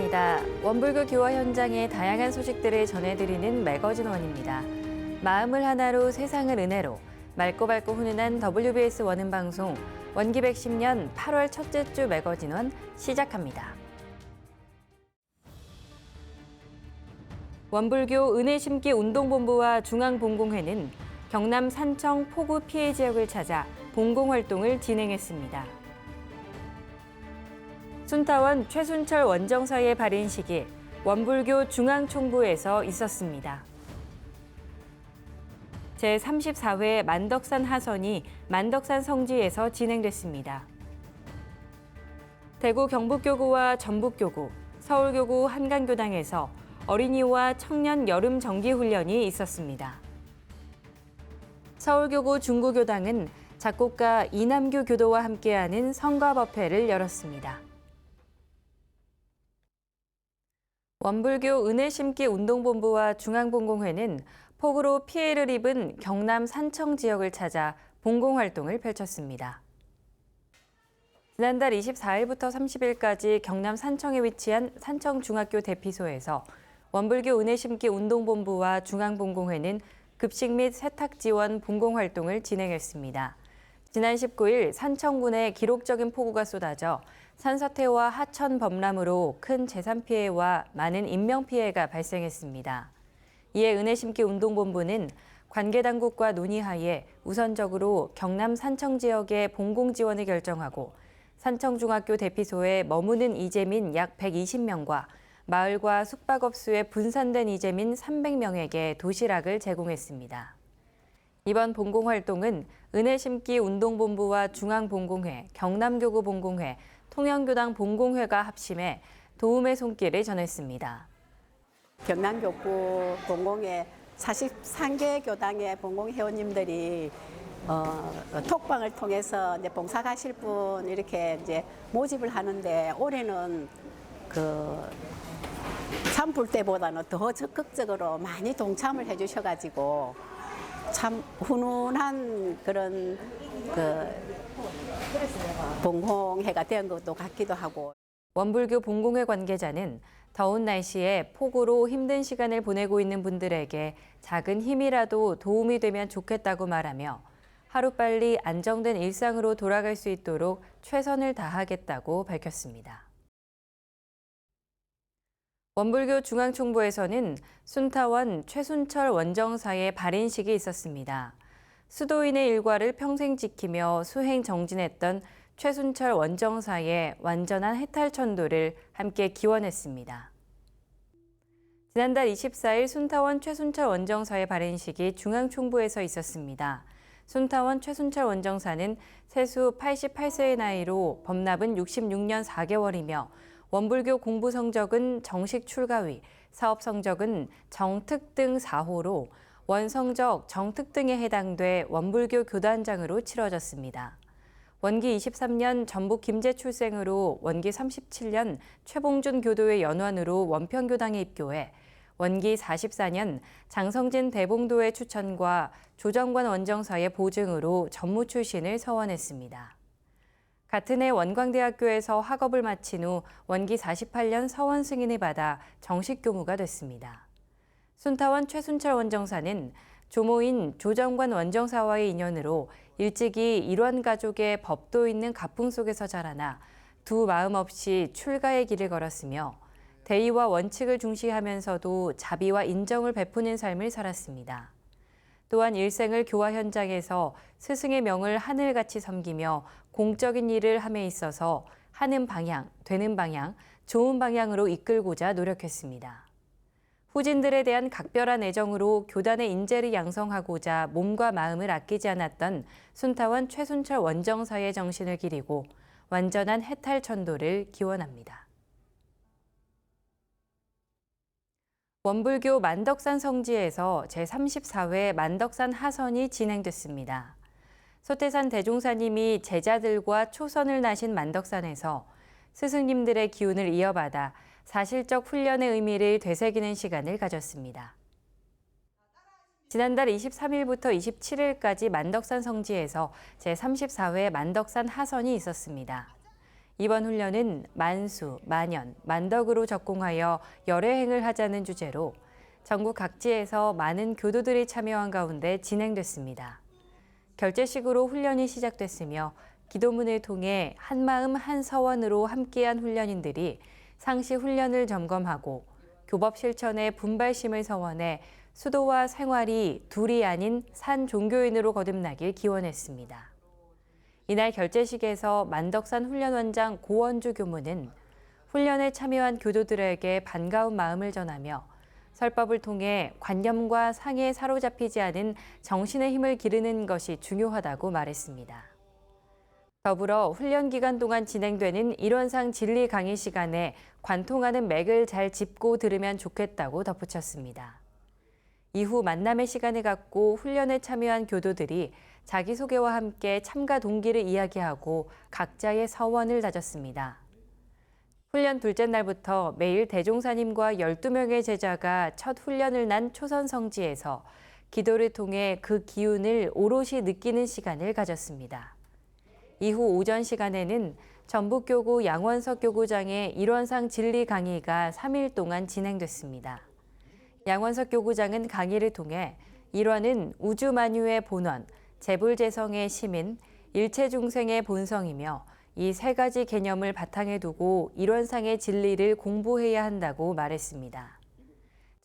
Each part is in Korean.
안녕하십니까. 원불교 교화 현장의 다양한 소식들을 전해드리는 매거진원입니다. 마음을 하나로 세상을 은혜로 맑고 밝고 훈훈한 WBS 원음방송 원기 110년 8월 첫째 주 매거진원 시작합니다. 원불교 은혜심기 운동본부와 중앙봉공회는 경남 산청 폭우 피해 지역을 찾아 봉공활동을 진행했습니다. 순타원 최순철 원정사의 발인식이 원불교 중앙총부에서 있었습니다. 제34회 만덕산 하선이 만덕산 성지에서 진행됐습니다. 대구 경북교구와 전북교구, 서울교구 한강교당에서 어린이와 청년 여름 정기훈련이 있었습니다. 서울교구 중구교당은 작곡가 이남규 교도와 함께하는 성가법회를 열었습니다. 원불교 은혜심기 운동본부와 중앙봉공회는 폭우로 피해를 입은 경남 산청 지역을 찾아 봉공활동을 펼쳤습니다. 지난달 24일부터 30일까지 경남 산청에 위치한 산청중학교 대피소에서 원불교 은혜심기 운동본부와 중앙봉공회는 급식 및 세탁 지원 봉공활동을 진행했습니다. 지난 19일 산청군에 기록적인 폭우가 쏟아져 산사태와 하천 범람으로 큰 재산 피해와 많은 인명 피해가 발생했습니다. 이에 은혜심기 운동본부는 관계당국과 논의하에 우선적으로 경남 산청 지역의 봉공 지원을 결정하고 산청중학교 대피소에 머무는 이재민 약 120명과 마을과 숙박업소에 분산된 이재민 300명에게 도시락을 제공했습니다. 이번 봉공활동은 은혜심기 운동본부와 중앙봉공회, 경남교구 봉공회, 통영교당 봉공회가 합심해 도움의 손길을 전했습니다. 경남교구 봉공회 43개 교당의 봉공 회원님들이 톡방을 통해서 이제 봉사 가실 분 이렇게 이제 모집을 하는데 올해는 산불 때보다는 더 적극적으로 많이 동참을 해주셔가지고 참 훈훈한 그런 봉공회가 된 것도 같기도 하고. 원불교 봉공회 관계자는 더운 날씨에 폭우로 힘든 시간을 보내고 있는 분들에게 작은 힘이라도 도움이 되면 좋겠다고 말하며 하루빨리 안정된 일상으로 돌아갈 수 있도록 최선을 다하겠다고 밝혔습니다. 원불교 중앙총부에서는 순타원 최순철 원정사의 발인식이 있었습니다. 수도인의 일과를 평생 지키며 수행 정진했던 최순철 원정사의 완전한 해탈천도를 함께 기원했습니다. 지난달 24일 순타원 최순철 원정사의 발인식이 중앙총부에서 있었습니다. 순타원 최순철 원정사는 세수 88세의 나이로 법납은 66년 4개월이며 원불교 공부 성적은 정식 출가위, 사업 성적은 정특등 4호로 원성적 정특등에 해당돼 원불교 교단장으로 치러졌습니다. 원기 23년 전북 김제 출생으로 원기 37년 최봉준 교도의 연원으로 원평교당에 입교해 원기 44년 장성진 대봉도의 추천과 조정관 원정사의 보증으로 전무 출신을 서원했습니다. 같은 해 원광대학교에서 학업을 마친 후 원기 48년 서원 승인을 받아 정식 교무가 됐습니다. 순타원 최순철 원정사는 조모인 조정관 원정사와의 인연으로 일찍이 일원 가족의 법도 있는 가풍 속에서 자라나 두 마음 없이 출가의 길을 걸었으며 대의와 원칙을 중시하면서도 자비와 인정을 베푸는 삶을 살았습니다. 또한 일생을 교화 현장에서 스승의 명을 하늘같이 섬기며 공적인 일을 함에 있어서 하는 방향, 되는 방향, 좋은 방향으로 이끌고자 노력했습니다. 후진들에 대한 각별한 애정으로 교단의 인재를 양성하고자 몸과 마음을 아끼지 않았던 순타원 최순철 원정사의 정신을 기리고 완전한 해탈천도를 기원합니다. 원불교 만덕산 성지에서 제34회 만덕산 하선이 진행됐습니다. 소태산 대종사님이 제자들과 초선을 나신 만덕산에서 스승님들의 기운을 이어받아 사실적 훈련의 의미를 되새기는 시간을 가졌습니다. 지난달 23일부터 27일까지 만덕산 성지에서 제34회 만덕산 하선이 있었습니다. 이번 훈련은 만수, 만연, 만덕으로 적공하여 열애행을 하자는 주제로 전국 각지에서 많은 교도들이 참여한 가운데 진행됐습니다. 결제식으로 훈련이 시작됐으며 기도문을 통해 한마음 한서원으로 함께한 훈련인들이 상시 훈련을 점검하고 교법 실천의 분발심을 서원해 수도와 생활이 둘이 아닌 산 종교인으로 거듭나길 기원했습니다. 이날 결제식에서 만덕산 훈련원장 고원주 교무는 훈련에 참여한 교도들에게 반가운 마음을 전하며 설법을 통해 관념과 상에 사로잡히지 않은 정신의 힘을 기르는 것이 중요하다고 말했습니다. 더불어 훈련 기간 동안 진행되는 일원상 진리 강의 시간에 관통하는 맥을 잘 짚고 들으면 좋겠다고 덧붙였습니다. 이후 만남의 시간을 갖고 훈련에 참여한 교도들이 자기소개와 함께 참가 동기를 이야기하고 각자의 서원을 다졌습니다. 훈련 둘째 날부터 매일 대종사님과 12명의 제자가 첫 훈련을 난 초선성지에서 기도를 통해 그 기운을 오롯이 느끼는 시간을 가졌습니다. 이후 오전 시간에는 전북교구 양원석 교구장의 일원상 진리 강의가 3일 동안 진행됐습니다. 양원석 교구장은 강의를 통해 일원은 우주만유의 본원, 재불재성의 시민, 일체중생의 본성이며 이 세 가지 개념을 바탕에 두고 일원상의 진리를 공부해야 한다고 말했습니다.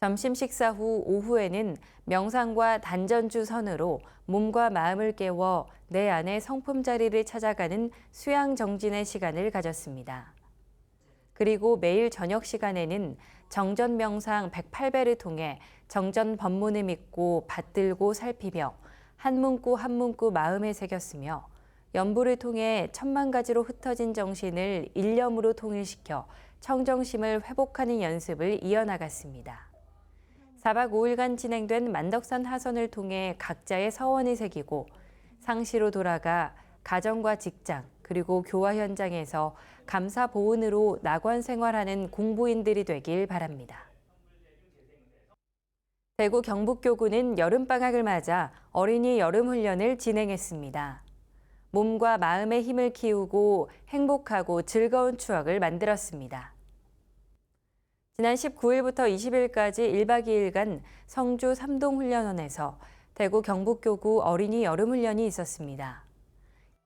점심 식사 후 오후에는 명상과 단전주 선으로 몸과 마음을 깨워 내 안의 성품 자리를 찾아가는 수양 정진의 시간을 가졌습니다. 그리고 매일 저녁 시간에는 정전 명상 108배를 통해 정전 법문을 믿고 받들고 살피며 한 문구 한 문구 마음에 새겼으며 연부를 통해 천만 가지로 흩어진 정신을 일념으로 통일시켜 청정심을 회복하는 연습을 이어나갔습니다. 4박 5일간 진행된 만덕산 하선을 통해 각자의 서원을 새기고 상시로 돌아가 가정과 직장 그리고 교화 현장에서 감사 보은으로 낙원 생활하는 공부인들이 되길 바랍니다. 대구 경북교구는 여름방학을 맞아 어린이 여름훈련을 진행했습니다. 몸과 마음의 힘을 키우고 행복하고 즐거운 추억을 만들었습니다. 지난 19일부터 20일까지 1박 2일간 성주 삼동훈련원에서 대구 경북교구 어린이 여름훈련이 있었습니다.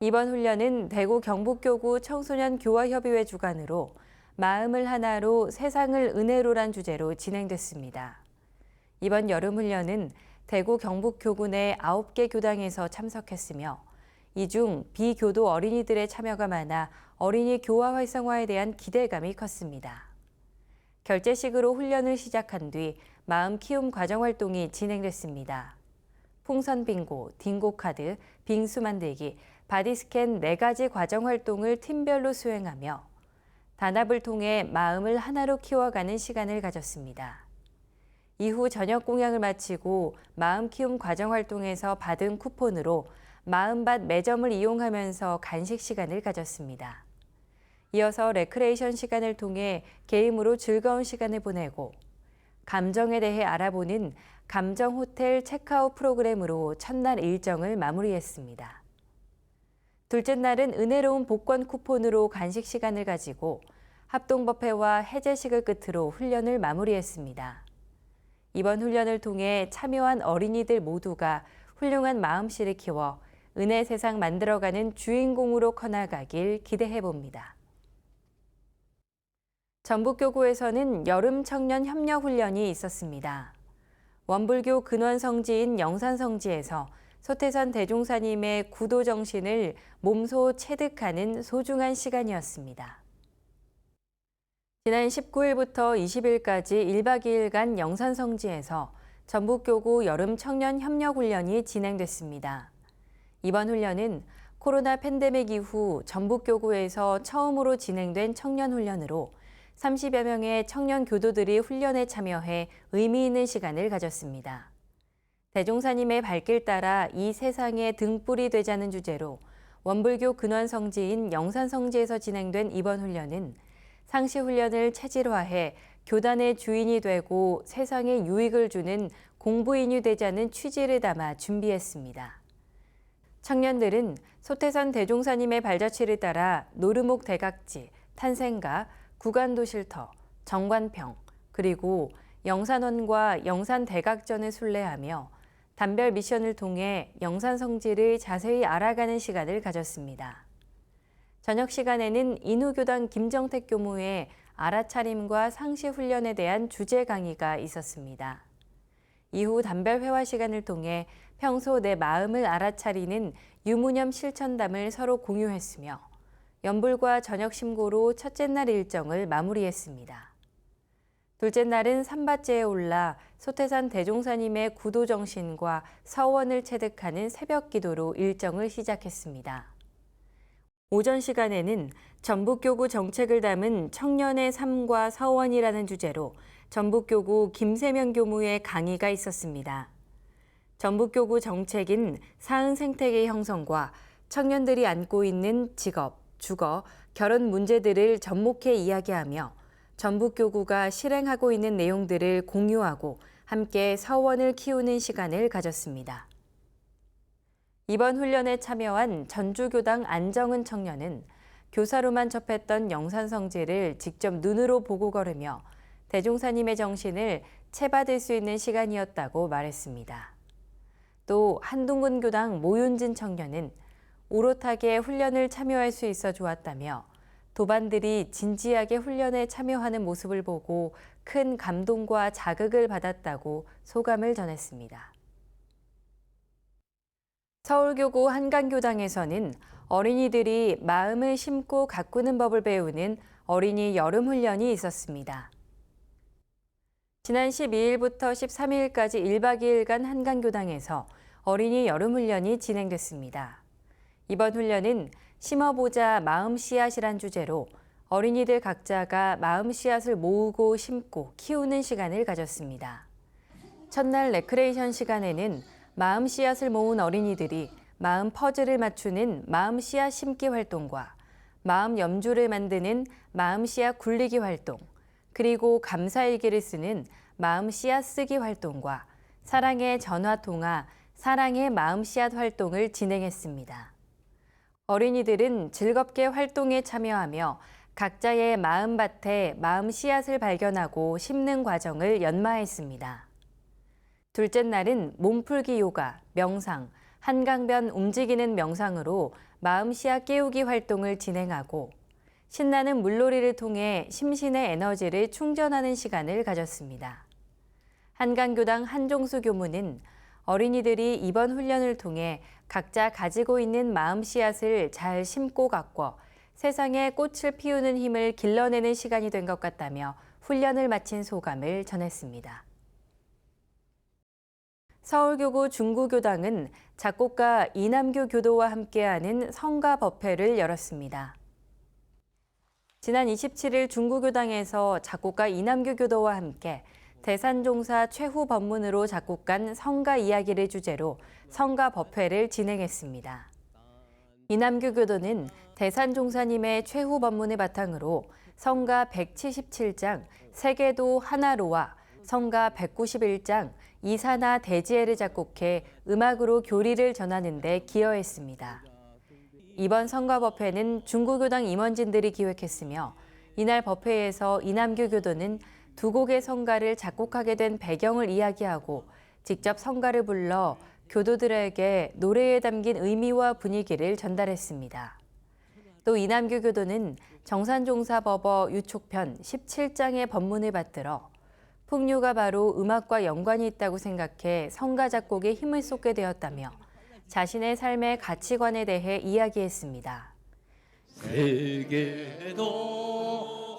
이번 훈련은 대구 경북교구 청소년 교화협의회 주관으로 마음을 하나로 세상을 은혜로란 주제로 진행됐습니다. 이번 여름훈련은 대구 경북교구 내 9개 교당에서 참석했으며 이 중 비교도 어린이들의 참여가 많아 어린이 교화 활성화에 대한 기대감이 컸습니다. 결제식으로 훈련을 시작한 뒤 마음 키움 과정 활동이 진행됐습니다. 풍선 빙고, 딩고 카드, 빙수 만들기, 바디스캔 4가지 과정 활동을 팀별로 수행하며 단합을 통해 마음을 하나로 키워가는 시간을 가졌습니다. 이후 저녁 공양을 마치고 마음 키움 과정 활동에서 받은 쿠폰으로 마음밭 매점을 이용하면서 간식 시간을 가졌습니다. 이어서 레크레이션 시간을 통해 게임으로 즐거운 시간을 보내고 감정에 대해 알아보는 감정 호텔 체크아웃 프로그램으로 첫날 일정을 마무리했습니다. 둘째 날은 은혜로운 복권 쿠폰으로 간식 시간을 가지고 합동법회와 해제식을 끝으로 훈련을 마무리했습니다. 이번 훈련을 통해 참여한 어린이들 모두가 훌륭한 마음씨를 키워 은혜 세상 만들어가는 주인공으로 커나가길 기대해봅니다. 전북교구에서는 여름 청년 협력 훈련이 있었습니다. 원불교 근원 성지인 영산성지에서 소태선 대종사님의 구도 정신을 몸소 체득하는 소중한 시간이었습니다. 지난 19일부터 20일까지 1박 2일간 영산성지에서 전북교구 여름 청년 협력 훈련이 진행됐습니다. 이번 훈련은 코로나 팬데믹 이후 전북교구에서 처음으로 진행된 청년 훈련으로 30여 명의 청년 교도들이 훈련에 참여해 의미 있는 시간을 가졌습니다. 대종사님의 발길 따라 이 세상의 등불이 되자는 주제로 원불교 근원 성지인 영산성지에서 진행된 이번 훈련은 상시 훈련을 체질화해 교단의 주인이 되고 세상에 유익을 주는 공부인이 되자는 취지를 담아 준비했습니다. 청년들은 소태산 대종사님의 발자취를 따라 노르목 대각지, 탄생가, 구간도실터, 정관평, 그리고 영산원과 영산대각전을 순례하며 단별 미션을 통해 영산 성지를 자세히 알아가는 시간을 가졌습니다. 저녁 시간에는 인후교당 김정택 교무의 알아차림과 상시 훈련에 대한 주제 강의가 있었습니다. 이후 단별 회화 시간을 통해 평소 내 마음을 알아차리는 유무념 실천담을 서로 공유했으며 연불과 저녁 심고로 첫째 날 일정을 마무리했습니다. 둘째 날은 산밭제에 올라 소태산 대종사님의 구도 정신과 서원을 체득하는 새벽 기도로 일정을 시작했습니다. 오전 시간에는 전북교구 정책을 담은 청년의 삶과 서원이라는 주제로 전북교구 김세명 교무의 강의가 있었습니다. 전북교구 정책인 사은 생태계 형성과 청년들이 안고 있는 직업, 주거, 결혼 문제들을 접목해 이야기하며 전북교구가 실행하고 있는 내용들을 공유하고 함께 서원을 키우는 시간을 가졌습니다. 이번 훈련에 참여한 전주교당 안정은 청년은 교사로만 접했던 영산성지를 직접 눈으로 보고 걸으며 대종사님의 정신을 채받을 수 있는 시간이었다고 말했습니다. 또 한둥근 교당 모윤진 청년은 오롯하게 훈련을 참여할 수 있어 좋았다며 도반들이 진지하게 훈련에 참여하는 모습을 보고 큰 감동과 자극을 받았다고 소감을 전했습니다. 서울교구 한강교당에서는 어린이들이 마음을 심고 가꾸는 법을 배우는 어린이 여름훈련이 있었습니다. 지난 12일부터 13일까지 1박 2일간 한강교당에서 어린이 여름훈련이 진행됐습니다. 이번 훈련은 심어보자 마음 씨앗이란 주제로 어린이들 각자가 마음 씨앗을 모으고 심고 키우는 시간을 가졌습니다. 첫날 레크레이션 시간에는 마음 씨앗을 모은 어린이들이 마음 퍼즐을 맞추는 마음 씨앗 심기 활동과 마음 염주를 만드는 마음 씨앗 굴리기 활동, 그리고 감사일기를 쓰는 마음 씨앗 쓰기 활동과 사랑의 전화통화, 사랑의 마음 씨앗 활동을 진행했습니다. 어린이들은 즐겁게 활동에 참여하며 각자의 마음밭에 마음 씨앗을 발견하고 심는 과정을 연마했습니다. 둘째 날은 몸풀기 요가, 명상, 한강변 움직이는 명상으로 마음 씨앗 깨우기 활동을 진행하고 신나는 물놀이를 통해 심신의 에너지를 충전하는 시간을 가졌습니다. 한강교당 한종수 교무는 어린이들이 이번 훈련을 통해 각자 가지고 있는 마음 씨앗을 잘 심고 가꿔 세상에 꽃을 피우는 힘을 길러내는 시간이 된 것 같다며 훈련을 마친 소감을 전했습니다. 서울교구 중구교당은 작곡가 이남규 교도와 함께하는 성가법회를 열었습니다. 지난 27일 중구교당에서 작곡가 이남규 교도와 함께 대산종사 최후 법문으로 작곡한 성가 이야기를 주제로 성가법회를 진행했습니다. 이남규 교도는 대산종사님의 최후 법문을 바탕으로 성가 177장 세계도 하나로와 성가 191장 이사나 대지혜를 작곡해 음악으로 교리를 전하는 데 기여했습니다. 이번 성가법회는 중구교당 임원진들이 기획했으며 이날 법회에서 이남규 교도는 두 곡의 성가를 작곡하게 된 배경을 이야기하고 직접 성가를 불러 교도들에게 노래에 담긴 의미와 분위기를 전달했습니다. 또 이남규 교도는 정산종사법어 유촉편 17장의 법문을 받들어 풍류가 바로 음악과 연관이 있다고 생각해 성가 작곡에 힘을 쏟게 되었다며 자신의 삶의 가치관에 대해 이야기했습니다. 세계도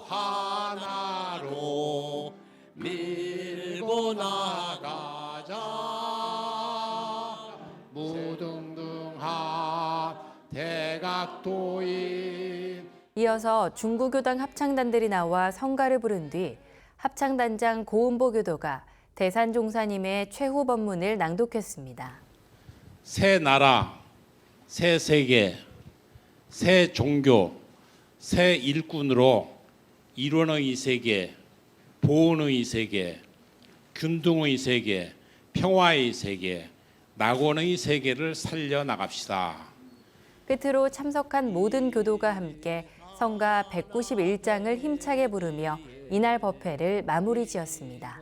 하나로 밀고 나가자 무등등한 대각도인. 이어서 중구교당 합창단들이 나와 성가를 부른 뒤 합창단장 고은보 교도가 대산종사님의 최후 법문을 낭독했습니다. 새 나라, 새 세계, 새 종교, 새 일꾼으로 이론의 세계, 보온의 세계, 균등의 세계, 평화의 세계, 낙원의 세계를 살려나갑시다. 끝으로 참석한 모든 교도가 함께 성가 191장을 힘차게 부르며 이날 법회를 마무리 지었습니다.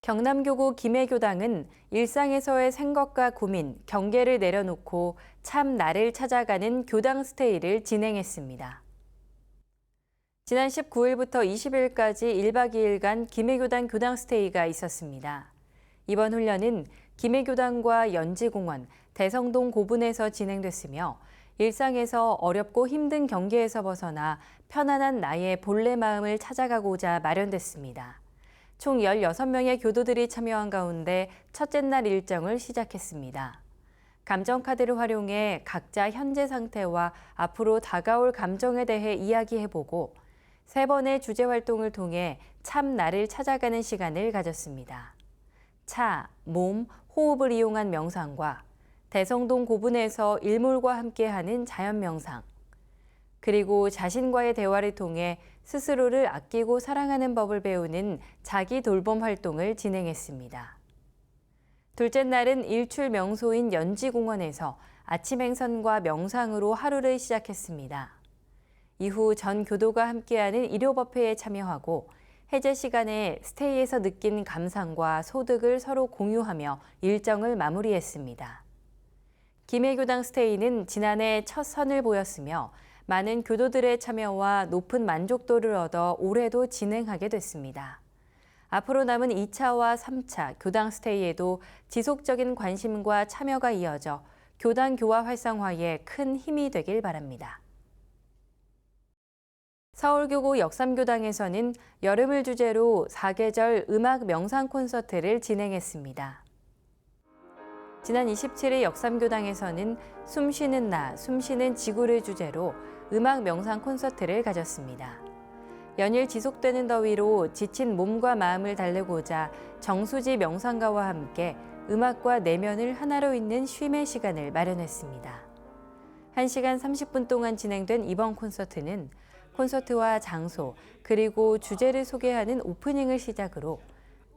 경남교구 김해교당은 일상에서의 생각과 고민, 경계를 내려놓고 참 나를 찾아가는 교당 스테이를 진행했습니다. 지난 19일부터 20일까지 1박 2일간 김해교당 교당 스테이가 있었습니다. 이번 훈련은 김해교당과 연지공원, 대성동 고분에서 진행됐으며 일상에서 어렵고 힘든 경계에서 벗어나 편안한 나의 본래 마음을 찾아가고자 마련됐습니다. 총 16명의 교도들이 참여한 가운데 첫째 날 일정을 시작했습니다. 감정카드를 활용해 각자 현재 상태와 앞으로 다가올 감정에 대해 이야기해보고 3번의 주제 활동을 통해 참 나를 찾아가는 시간을 가졌습니다. 차, 몸, 호흡을 이용한 명상과 대성동 고분에서 일몰과 함께하는 자연 명상, 그리고 자신과의 대화를 통해 스스로를 아끼고 사랑하는 법을 배우는 자기 돌봄 활동을 진행했습니다. 둘째 날은 일출 명소인 연지공원에서 아침 행선과 명상으로 하루를 시작했습니다. 이후 전 교도가 함께하는 일요법회에 참여하고 해제 시간에 스테이에서 느낀 감상과 소득을 서로 공유하며 일정을 마무리했습니다. 김해교당 스테이는 지난해 첫 선을 보였으며 많은 교도들의 참여와 높은 만족도를 얻어 올해도 진행하게 됐습니다. 앞으로 남은 2차와 3차 교당 스테이에도 지속적인 관심과 참여가 이어져 교당 교화 활성화에 큰 힘이 되길 바랍니다. 서울교구 역삼교당에서는 여름을 주제로 사계절 음악 명상 콘서트를 진행했습니다. 지난 27일 역삼교당에서는 숨쉬는 나, 숨쉬는 지구를 주제로 음악 명상 콘서트를 가졌습니다. 연일 지속되는 더위로 지친 몸과 마음을 달래고자 정수지 명상가와 함께 음악과 내면을 하나로 잇는 쉼의 시간을 마련했습니다. 1시간 30분 동안 진행된 이번 콘서트는 콘서트와 장소, 그리고 주제를 소개하는 오프닝을 시작으로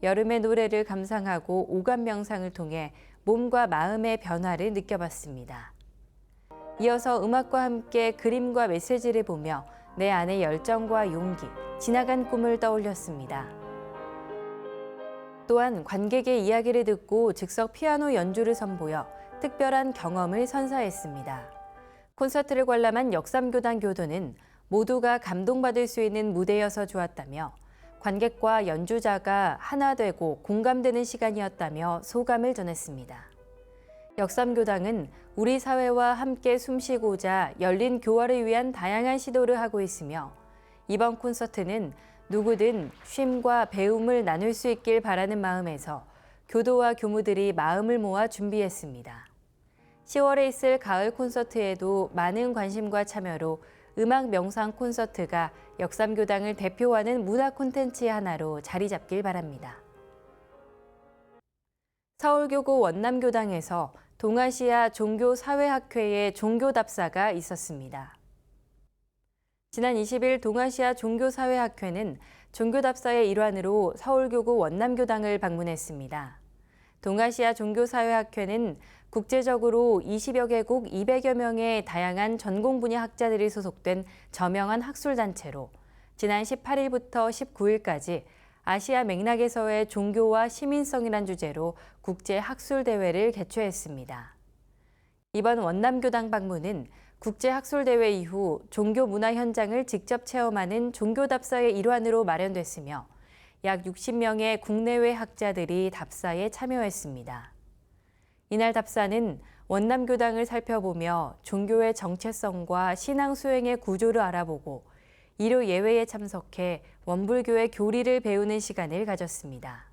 여름의 노래를 감상하고 오감 명상을 통해 몸과 마음의 변화를 느껴봤습니다. 이어서 음악과 함께 그림과 메시지를 보며 내 안의 열정과 용기, 지나간 꿈을 떠올렸습니다. 또한 관객의 이야기를 듣고 즉석 피아노 연주를 선보여 특별한 경험을 선사했습니다. 콘서트를 관람한 역삼교당 교도는 모두가 감동받을 수 있는 무대여서 좋았다며 관객과 연주자가 하나 되고 공감되는 시간이었다며 소감을 전했습니다. 역삼교당은 우리 사회와 함께 숨쉬고자 열린 교화를 위한 다양한 시도를 하고 있으며 이번 콘서트는 누구든 쉼과 배움을 나눌 수 있길 바라는 마음에서 교도와 교무들이 마음을 모아 준비했습니다. 10월에 있을 가을 콘서트에도 많은 관심과 참여로 음악 명상 콘서트가 역삼교당을 대표하는 문화 콘텐츠의 하나로 자리 잡길 바랍니다. 서울교구 원남교당에서 동아시아 종교사회학회의 종교답사가 있었습니다. 지난 20일 동아시아 종교사회학회는 종교답사의 일환으로 서울교구 원남교당을 방문했습니다. 동아시아 종교사회학회는 국제적으로 20여 개국 200여 명의 다양한 전공 분야 학자들이 소속된 저명한 학술단체로 지난 18일부터 19일까지 아시아 맥락에서의 종교와 시민성이란 주제로 국제학술대회를 개최했습니다. 이번 원남교당 방문은 국제학술대회 이후 종교문화 현장을 직접 체험하는 종교답사의 일환으로 마련됐으며 약 60명의 국내외 학자들이 답사에 참여했습니다. 이날 답사는 원남교당을 살펴보며 종교의 정체성과 신앙 수행의 구조를 알아보고 일요 예외에 참석해 원불교의 교리를 배우는 시간을 가졌습니다.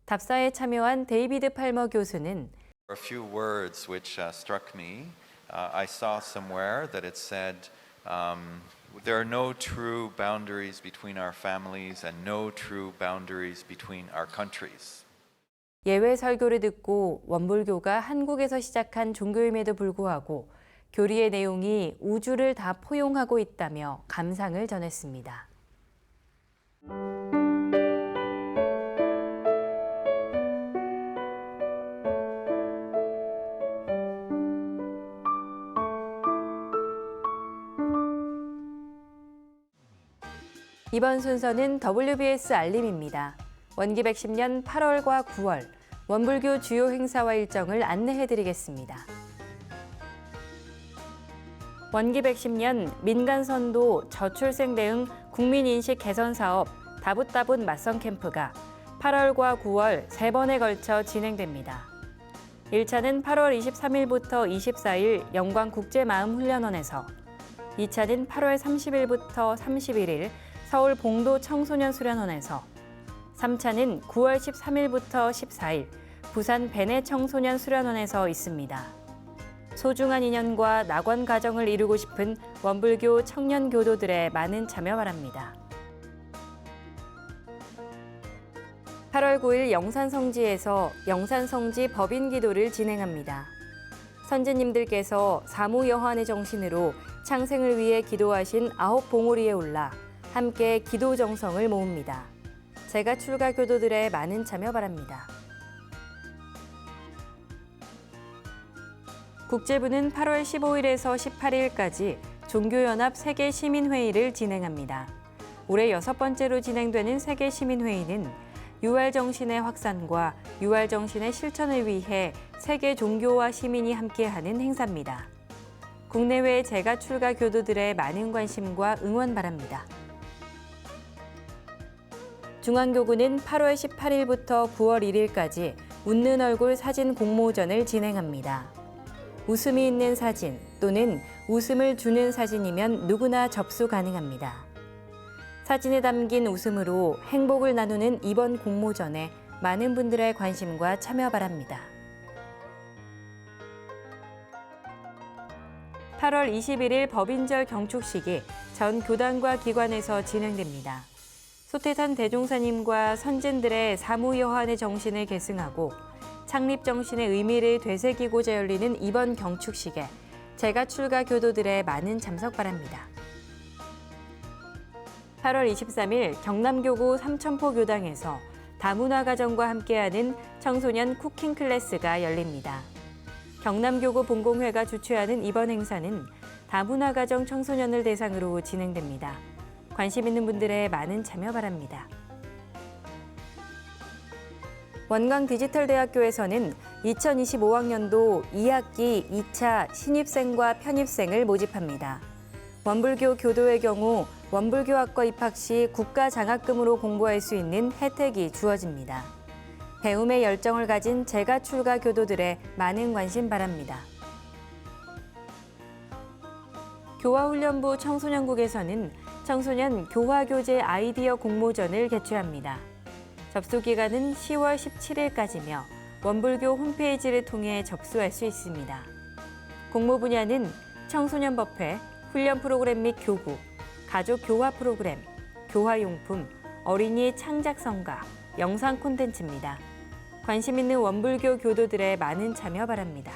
답사에 참여한 데이비드 팔머 교수는 A few words which struck me. I saw somewhere that it said, there are no true boundaries between our families and no true boundaries between our countries. 예외 설교를 듣고 원불교가 한국에서 시작한 종교임에도 불구하고 교리의 내용이 우주를 다 포용하고 있다며 감상을 전했습니다. 이번 순서는 WBS 알림입니다. 원기 110년 8월과 9월 원불교 주요 행사와 일정을 안내해드리겠습니다. 원기 110년 민간선도 저출생 대응 국민인식 개선 사업 다붓다붓 맞선 캠프가 8월과 9월 3번에 걸쳐 진행됩니다. 1차는 8월 23일부터 24일 영광국제마음훈련원에서, 2차는 8월 30일부터 31일 서울 봉도 청소년수련원에서, 3차는 9월 13일부터 14일 부산 베네 청소년 수련원에서 있습니다. 소중한 인연과 낙원 가정을 이루고 싶은 원불교 청년 교도들의 많은 참여 바랍니다. 8월 9일 영산성지에서 영산성지 법인기도를 진행합니다. 선지님들께서 사무여한의 정신으로 창생을 위해 기도하신 9봉우리에 올라 함께 기도 정성을 모읍니다. 제가 출가 교도들의 많은 참여 바랍니다. 국제부는 8월 15일에서 18일까지 종교연합 세계시민회의를 진행합니다. 올해 6번째로 진행되는 세계시민회의는 유알정신의 확산과 유알정신의 실천을 위해 세계 종교와 시민이 함께하는 행사입니다. 국내외 제가 출가 교도들의 많은 관심과 응원 바랍니다. 중앙교구는 8월 18일부터 9월 1일까지 웃는 얼굴 사진 공모전을 진행합니다. 웃음이 있는 사진 또는 웃음을 주는 사진이면 누구나 접수 가능합니다. 사진에 담긴 웃음으로 행복을 나누는 이번 공모전에 많은 분들의 관심과 참여 바랍니다. 8월 21일 법인절 경축식이 전 교단과 기관에서 진행됩니다. 소태산 대종사님과 선진들의 사무여한의 정신을 계승하고 창립 정신의 의미를 되새기고자 열리는 이번 경축식에 제가 출가 교도들의 많은 참석 바랍니다. 8월 23일 경남교구 삼천포 교당에서 다문화 가정과 함께하는 청소년 쿠킹 클래스가 열립니다. 경남교구 본공회가 주최하는 이번 행사는 다문화 가정 청소년을 대상으로 진행됩니다. 관심 있는 분들의 많은 참여 바랍니다. 원광디지털대학교에서는 2025학년도 2학기 2차 신입생과 편입생을 모집합니다. 원불교 교도의 경우 원불교학과 입학 시 국가장학금으로 공부할 수 있는 혜택이 주어집니다. 배움의 열정을 가진 제가 출가 교도들의 많은 관심 바랍니다. 교화훈련부 청소년국에서는 청소년 교화교재 아이디어 공모전을 개최합니다. 접수 기간은 10월 17일까지며 원불교 홈페이지를 통해 접수할 수 있습니다. 공모 분야는 청소년법회, 훈련 프로그램 및 교구, 가족 교화 프로그램, 교화용품, 어린이 창작성가, 영상 콘텐츠입니다. 관심 있는 원불교 교도들의 많은 참여 바랍니다.